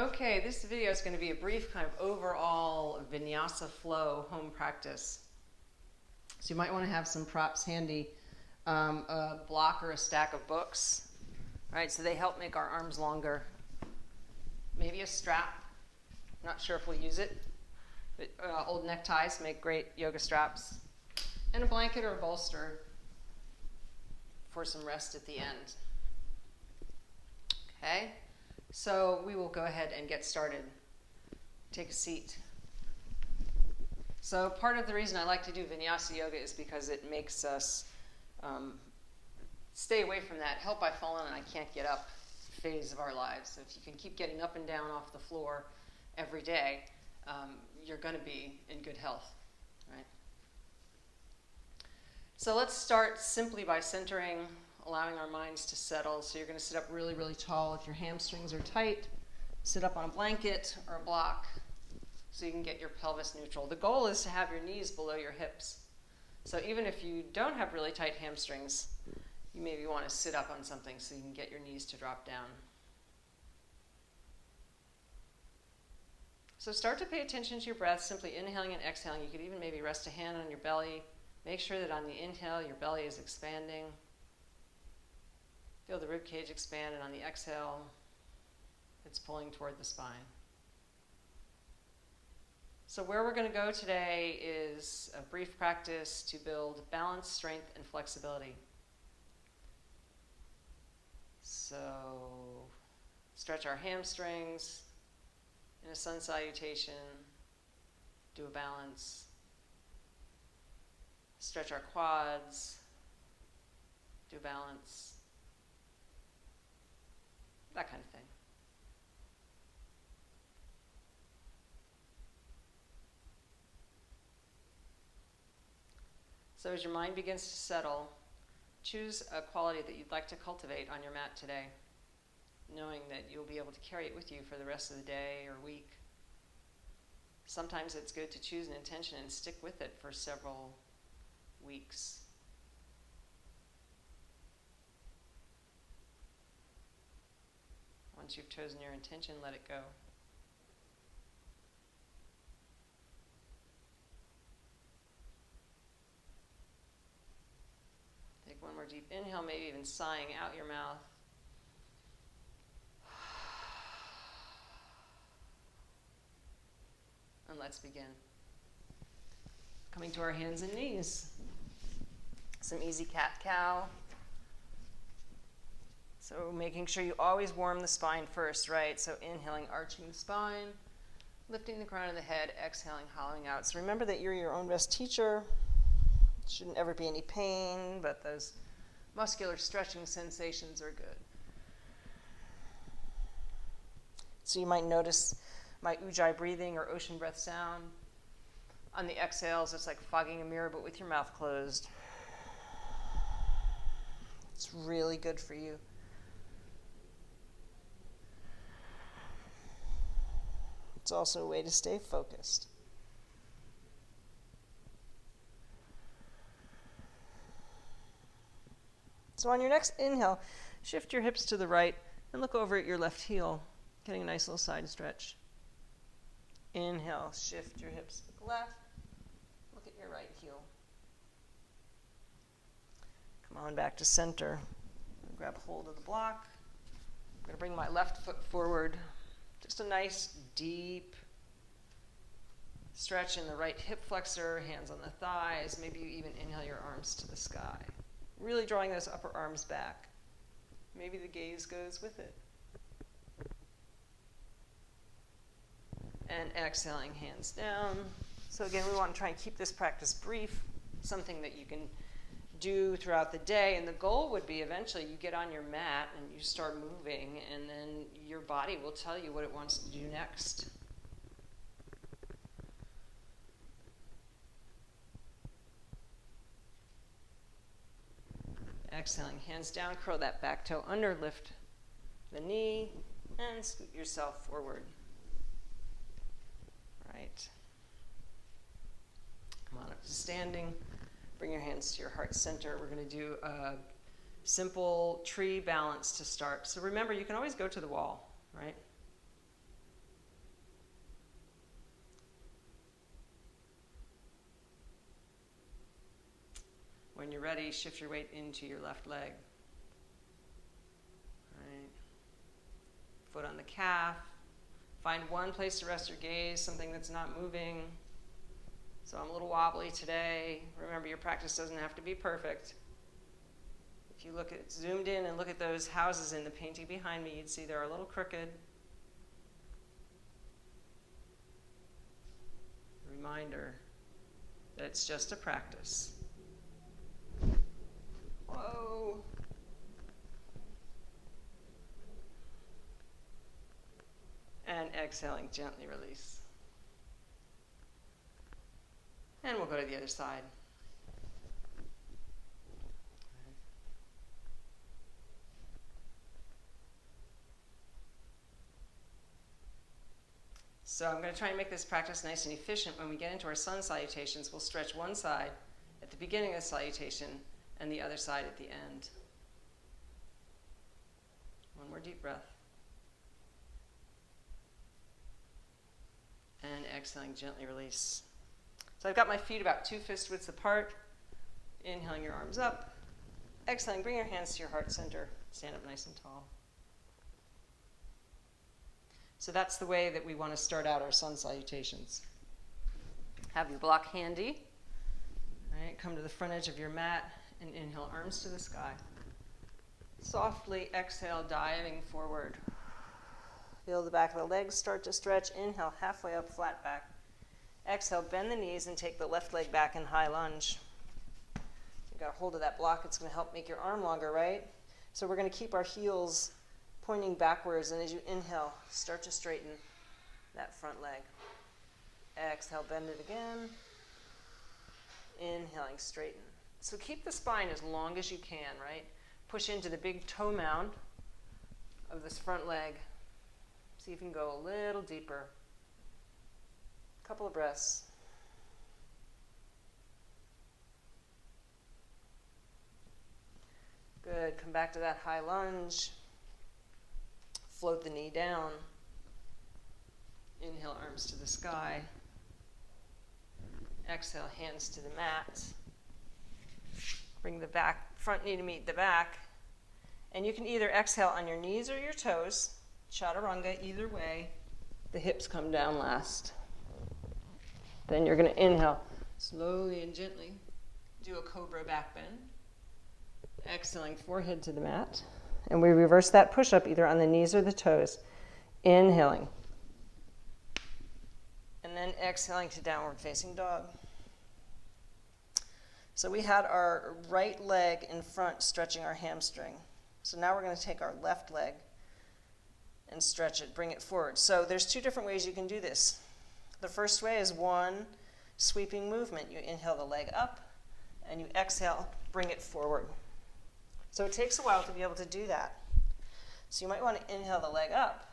Okay, this video is going to be a brief kind of overall vinyasa flow home practice. So you might want to have some props handy, a block or a stack of books, right? So they help make our arms longer. Maybe a strap. Not sure if we'll use it, but old neckties make great yoga straps. And a blanket or a bolster for some rest at the end. Okay, so we will go ahead and get started. Take a seat. So part of the reason I like to do vinyasa yoga is because it makes us stay away from that help I've fallen and I can't get up phase of our lives. So if you can keep getting up and down off the floor every day, you're going to be in good health, right? So let's start simply by centering, allowing our minds to settle. So you're going to sit up really, really tall. If your hamstrings are tight, sit up on a blanket or a block so you can get your pelvis neutral. The goal is to have your knees below your hips. So even if you don't have really tight hamstrings, you maybe want to sit up on something so you can get your knees to drop down. So start to pay attention to your breath, simply inhaling and exhaling. You could even maybe rest a hand on your belly. Make sure that on the inhale, your belly is expanding. Feel the rib cage expand, and on the exhale, it's pulling toward the spine. So where we're going to go today is a brief practice to build balance, strength, and flexibility. So stretch our hamstrings in a sun salutation, do a balance. Stretch our quads, do a balance. That kind of thing. So as your mind begins to settle, choose a quality that you'd like to cultivate on your mat today, knowing that you'll be able to carry it with you for the rest of the day or week. Sometimes it's good to choose an intention and stick with it for several weeks. Once you've chosen your intention, let it go. Take one more deep inhale, maybe even sighing out your mouth. And let's begin. Coming to our hands and knees. Some easy cat-cow. So making sure you always warm the spine first, right? So inhaling, arching the spine, lifting the crown of the head, exhaling, hollowing out. So remember that you're your own best teacher. Shouldn't ever be any pain, but those muscular stretching sensations are good. So you might notice my ujjayi breathing or ocean breath sound. On the exhales, it's like fogging a mirror, but with your mouth closed. It's really good for you. It's also a way to stay focused. So on your next inhale, shift your hips to the right and look over at your left heel, getting a nice little side stretch. Inhale, shift your hips to the left, look at your right heel. Come on back to center. Grab hold of the block. I'm going to bring my left foot forward. Just a nice deep stretch in the right hip flexor, hands on the thighs. Maybe you even inhale your arms to the sky. Really drawing those upper arms back. Maybe the gaze goes with it. And exhaling, hands down. So again, we want to try and keep this practice brief, something that you can do throughout the day. And the goal would be eventually you get on your mat and you start moving, and then your body will tell you what it wants to do next. Exhaling, hands down, curl that back toe under, lift the knee, and scoot yourself forward. Right. Come on up to standing. Bring your hands to your heart center. We're going to do a simple tree balance to start. So remember, you can always go to the wall, right? when you're ready, shift your weight into your left leg. Right. Foot on the calf. Find one place to rest your gaze, something that's not moving. So I'm a little wobbly today. Remember, your practice doesn't have to be perfect. If you look at, zoomed in and look at those houses in the painting behind me, you'd see they're a little crooked. Reminder that it's just a practice. Whoa. And exhaling, gently release. And we'll go to the other side. So I'm going to try and make this practice nice and efficient. When we get into our sun salutations, we'll stretch one side at the beginning of the salutation and the other side at the end. One more deep breath. And exhaling, gently release. So I've got my feet about 2 fist widths apart. Inhaling your arms up. Exhaling, bring your hands to your heart center. Stand up nice and tall. So that's the way that we want to start out our sun salutations. Have your block handy. All right, come to the front edge of your mat and inhale, arms to the sky. Softly exhale, diving forward. Feel the back of the legs start to stretch. Inhale, halfway up, flat back. Exhale, bend the knees and take the left leg back in high lunge. You've got a hold of that block. It's going to help make your arm longer, right? So we're going to keep our heels pointing backwards, and as you inhale, start to straighten that front leg. Exhale, bend it again. Inhaling, straighten. So keep the spine as long as you can, right? Push into the big toe mound of this front leg. See if you can go a little deeper. Couple of breaths. Good. Come back to that high lunge. Float the knee down. Inhale, arms to the sky. Exhale, hands to the mat. Bring the front knee to meet the back. And you can either exhale on your knees or your toes. Chaturanga, either way. The hips come down last. Then you're going to inhale slowly and gently. Do a cobra back bend. Exhaling, forehead to the mat. And we reverse that push-up either on the knees or the toes. Inhaling. And then exhaling to downward facing dog. So we had our right leg in front stretching our hamstring. So now we're going to take our left leg and stretch it, bring it forward. So there's 2 different ways you can do this. The first way is one sweeping movement. You inhale the leg up, and you exhale, bring it forward. So it takes a while to be able to do that. So you might want to inhale the leg up,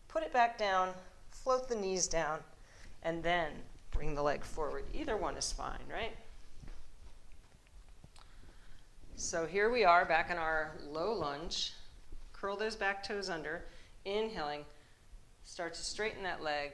put it back down, float the knees down, and then bring the leg forward. Either one is fine, right? So here we are back in our low lunge. Curl those back toes under. Inhaling, start to straighten that leg.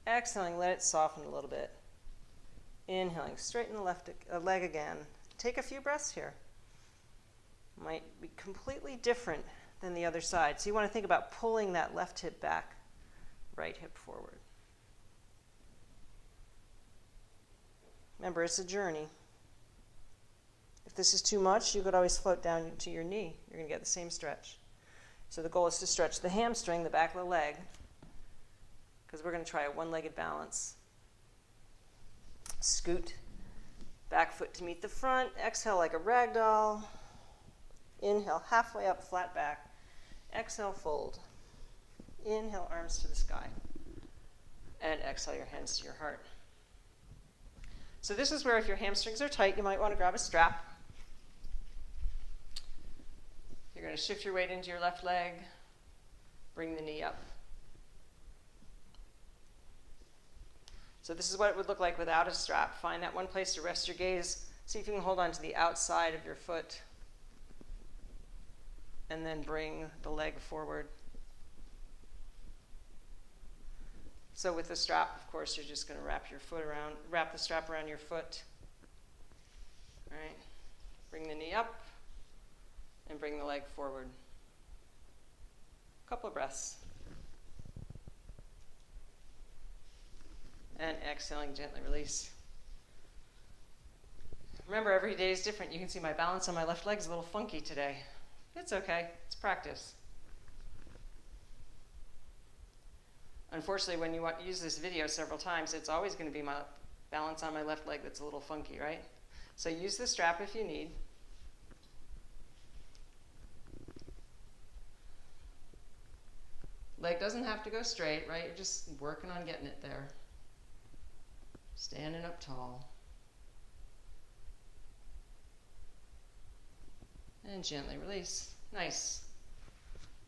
Exhaling, let it soften a little bit. Inhaling, straighten the left leg again. Take a few breaths here. Might be completely different than the other side. So you want to think about pulling that left hip back, right hip forward. Remember, it's a journey. If this is too much, you could always float down to your knee. You're going to get the same stretch. So the goal is to stretch the hamstring, the back of the leg, because we're going to try a one-legged balance. Scoot, back foot to meet the front. Exhale like a rag doll. Inhale, halfway up, flat back. Exhale, fold. Inhale, arms to the sky. And exhale, your hands to your heart. So this is where if your hamstrings are tight, you might want to grab a strap. You're going to shift your weight into your left leg. Bring the knee up. So this is what it would look like without a strap. Find that one place to rest your gaze. See if you can hold on to the outside of your foot. And then bring the leg forward. So with the strap, of course, you're just going to wrap the strap around your foot. All right, bring the knee up and bring the leg forward. A couple of breaths. And exhaling, gently release. Remember, every day is different. You can see my balance on my left leg is a little funky today. It's okay, it's practice. Unfortunately, when you use this video several times, it's always going to be my balance on my left leg that's a little funky, right? So use the strap if you need. Leg doesn't have to go straight, right? You're just working on getting it there. Standing up tall. And gently release. Nice.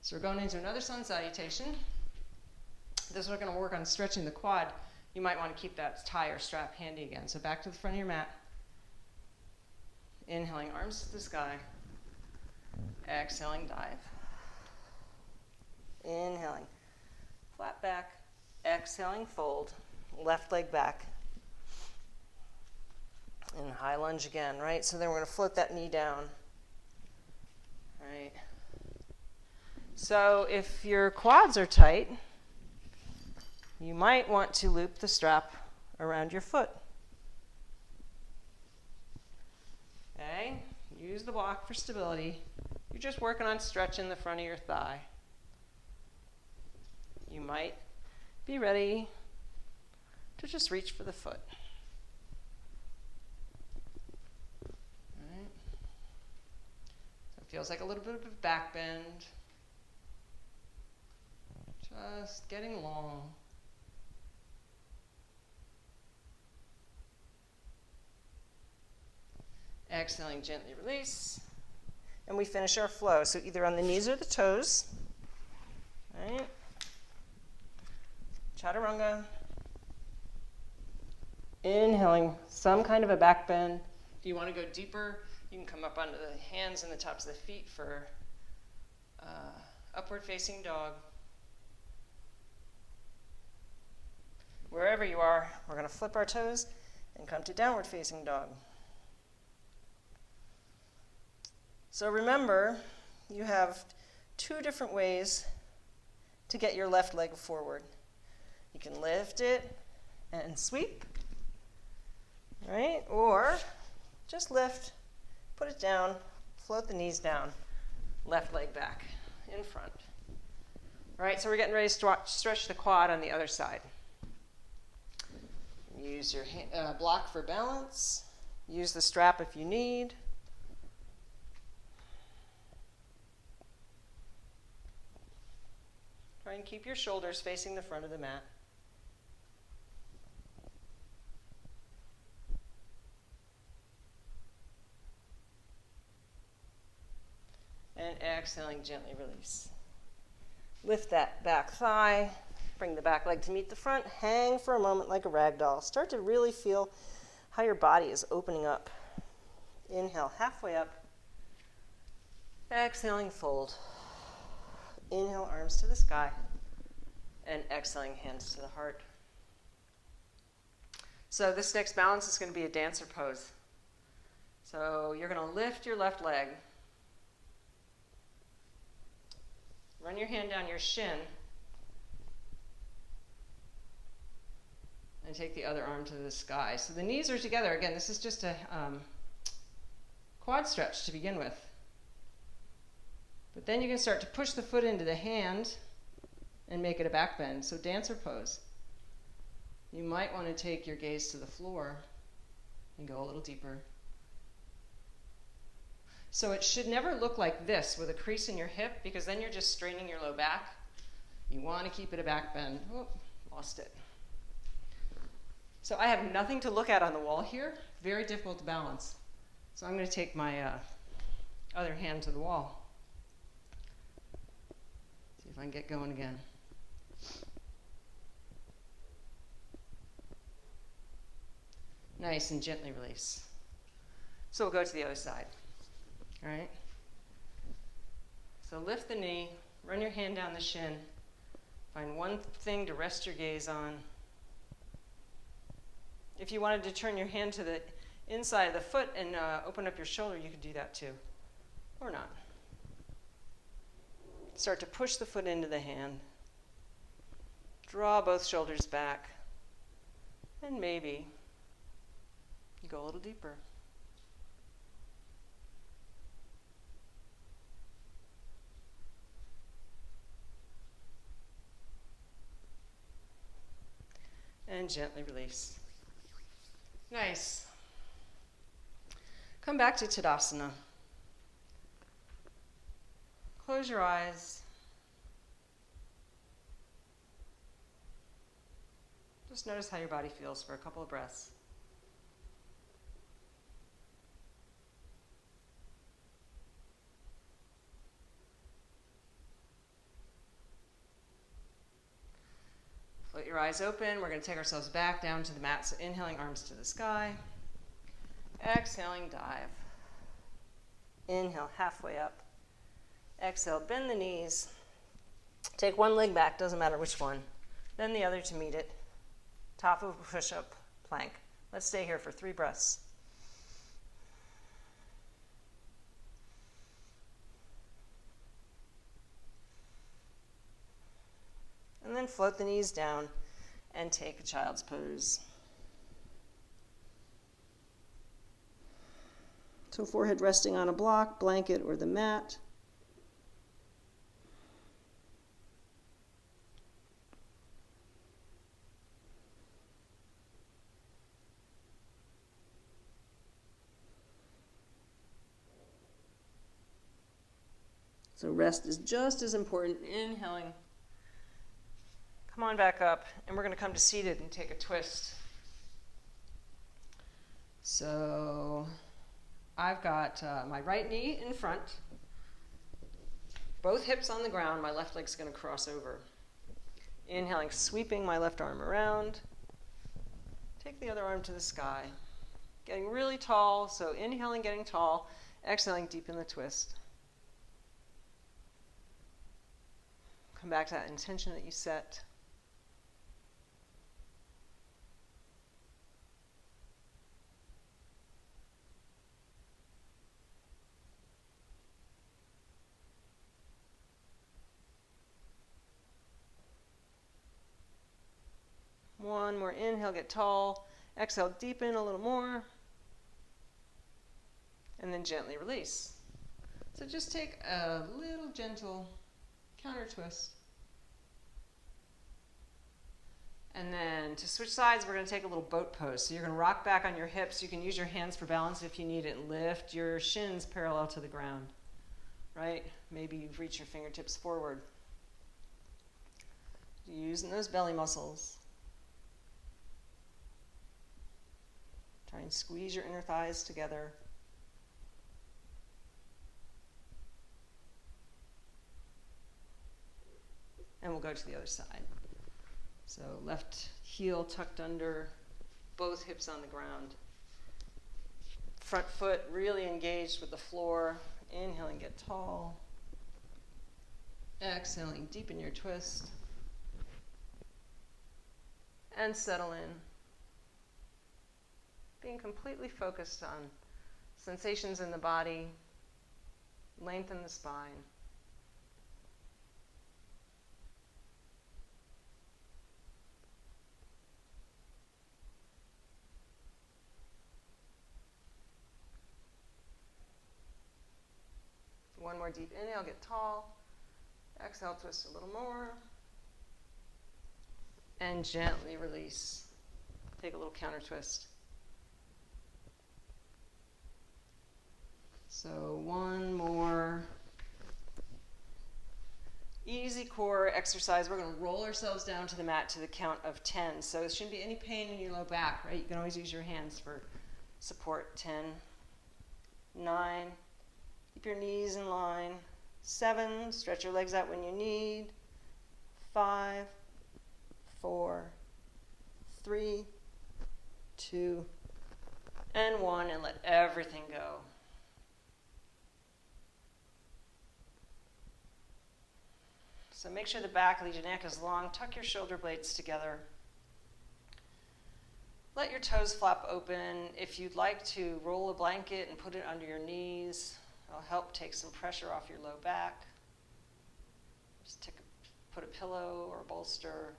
So we're going into another sun salutation. This we're going to work on stretching the quad. You might want to keep that tie or strap handy again. So back to the front of your mat. Inhaling, arms to the sky. Exhaling, dive. Inhaling, flat back. Exhaling, fold. Left leg back. And high lunge again, right? So then we're going to float that knee down. Right. So if your quads are tight, you might want to loop the strap around your foot. Okay? Use the block for stability. You're just working on stretching the front of your thigh. You might be ready to just reach for the foot. Right. So it feels like a little bit of a back bend. Just getting long. Exhaling, gently release. And we finish our flow. So either on the knees or the toes. Right? Chaturanga. Inhaling, some kind of a back bend. If you want to go deeper, you can come up onto the hands and the tops of the feet for upward facing dog. Wherever you are, we're going to flip our toes and come to downward facing dog. So remember, you have two different ways to get your left leg forward. You can lift it and sweep, right? Or just lift, put it down, float the knees down, left leg back in front. All right, so we're getting ready to stretch the quad on the other side. Use your block for balance. Use the strap if you need. Try and keep your shoulders facing the front of the mat. And exhaling, gently release. Lift that back thigh. Bring the back leg to meet the front. Hang for a moment like a rag doll. Start to really feel how your body is opening up. Inhale, halfway up. Exhaling, fold. Inhale, arms to the sky. And exhaling, hands to the heart. So this next balance is going to be a dancer pose. So you're going to lift your left leg. Run your hand down your shin. And take the other arm to the sky. So the knees are together. Again, this is just a quad stretch to begin with. But then you can start to push the foot into the hand and make it a back bend. So dancer pose. You might want to take your gaze to the floor and go a little deeper. So it should never look like this with a crease in your hip, because then you're just straining your low back. You want to keep it a back bend. Oh, lost it. So I have nothing to look at on the wall here. Very difficult to balance. So I'm going to take my other hand to the wall. See if I can get going again. Nice and gently release. So we'll go to the other side. All right? So lift the knee, run your hand down the shin. Find one thing to rest your gaze on. If you wanted to turn your hand to the inside of the foot and open up your shoulder, you could do that too, or not. Start to push the foot into the hand. Draw both shoulders back, and maybe you go a little deeper. And gently release. Nice. Come back to Tadasana. Close your eyes. Just notice how your body feels for a couple of breaths. Float your eyes open. We're going to take ourselves back down to the mat. So inhaling, arms to the sky. Exhaling, dive. Inhale, halfway up. Exhale, bend the knees. Take one leg back, doesn't matter which one. Then the other to meet it. Top of a push-up plank. Let's stay here for 3 breaths. And then float the knees down and take a child's pose. So forehead resting on a block, blanket, or the mat. So rest is just as important. Inhaling. Come on back up, and we're going to come to seated and take a twist. So I've got my right knee in front, both hips on the ground. My left leg's going to cross over. Inhaling, sweeping my left arm around. Take the other arm to the sky. Getting really tall, so inhaling, getting tall. Exhaling, deepen the twist. Come back to that intention that you set. One more inhale, get tall. Exhale, deepen a little more. And then gently release. So just take a little gentle counter twist. And then to switch sides, we're going to take a little boat pose. So you're going to rock back on your hips. You can use your hands for balance if you need it. Lift your shins parallel to the ground. Right? Maybe you reach your fingertips forward. Using those belly muscles. Try and squeeze your inner thighs together. And we'll go to the other side. So left heel tucked under, both hips on the ground. Front foot really engaged with the floor. Inhaling, get tall. Exhaling, deepen your twist. And settle in. Being completely focused on sensations in the body, lengthen the spine. One more deep inhale, get tall. Exhale, twist a little more. And gently release. Take a little counter twist. So one more easy core exercise. We're going to roll ourselves down to the mat to the count of 10. So there shouldn't be any pain in your low back, right? You can always use your hands for support. 10, 9, keep your knees in line. 7, stretch your legs out when you need. 5, 4, 3, 2, and 1, and let everything go. So make sure the back of your neck is long. Tuck your shoulder blades together. Let your toes flap open. If you'd like to roll a blanket and put it under your knees, it'll help take some pressure off your low back. Just put a pillow or a bolster.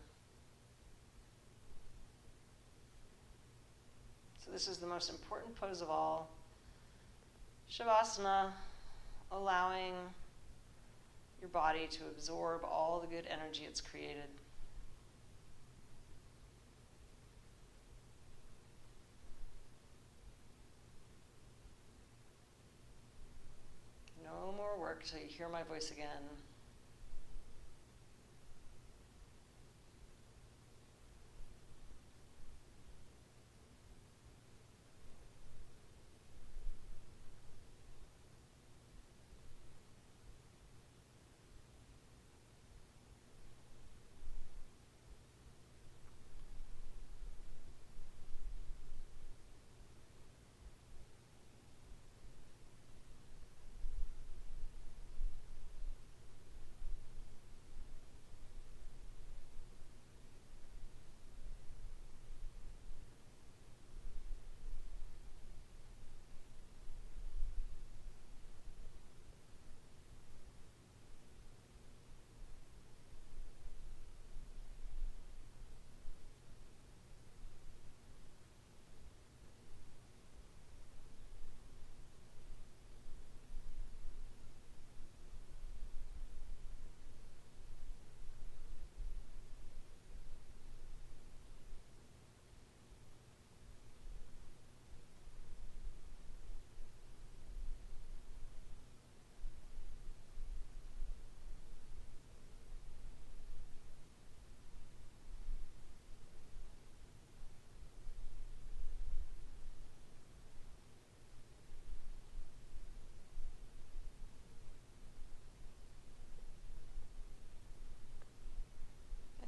So this is the most important pose of all. Shavasana, allowing your body to absorb all the good energy it's created. No more work till you hear my voice again.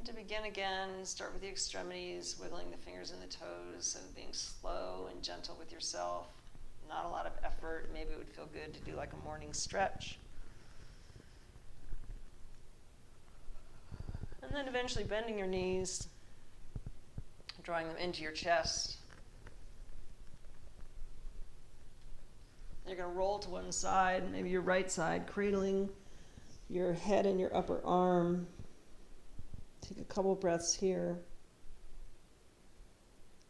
To begin again, start with the extremities, wiggling the fingers and the toes, so being slow and gentle with yourself. Not a lot of effort. Maybe it would feel good to do like a morning stretch. And then eventually bending your knees, drawing them into your chest. You're going to roll to one side, maybe your right side, cradling your head and your upper arm. Take a couple breaths here.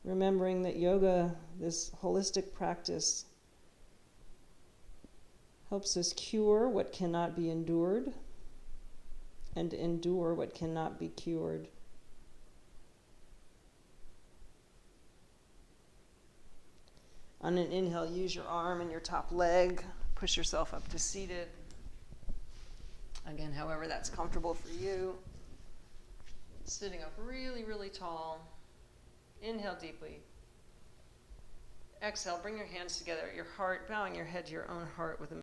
Remembering that yoga, this holistic practice, helps us cure what cannot be endured and endure what cannot be cured. On an inhale, use your arm and your top leg. Push yourself up to seated. Again, however that's comfortable for you. Sitting up really, really tall. Inhale deeply. Exhale, bring your hands together at your heart, bowing your head to your own heart with a